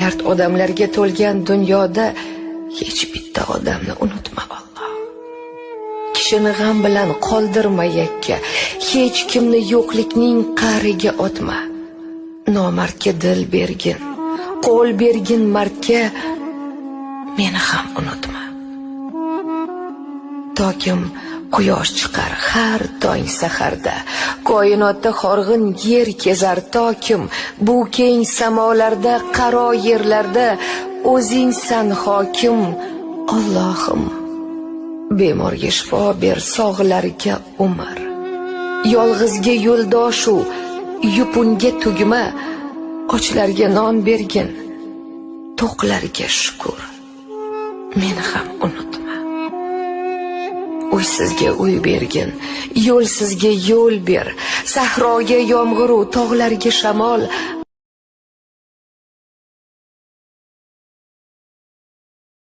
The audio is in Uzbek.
dard odamlarga to'lgan dunyoda hech bitta odamni unutma Alloh. Kishini g'am bilan qoldirma yakka, hech kimni yo'qlikning qa'riga otma. Nomardga dil bergin, qo'l bergin mardga, meni ham unutma. Tokim quyosh chiqar har tong saharda, koinotda horg'in yer kezar tokim, bu keng samolarda, qaro yerlarda o'zingsan hokim. Allohim, bemorga shifo ber, sog'larga umr. Yolg'izga yo'ldoshu yupunga tugma, ochlarga non bergin, to'qlarga shukr. Meni ham unutma. Uysizga uy bergin, yo'lsizga yo'l ber, sahroga yomg'ir, tog'larga shamol,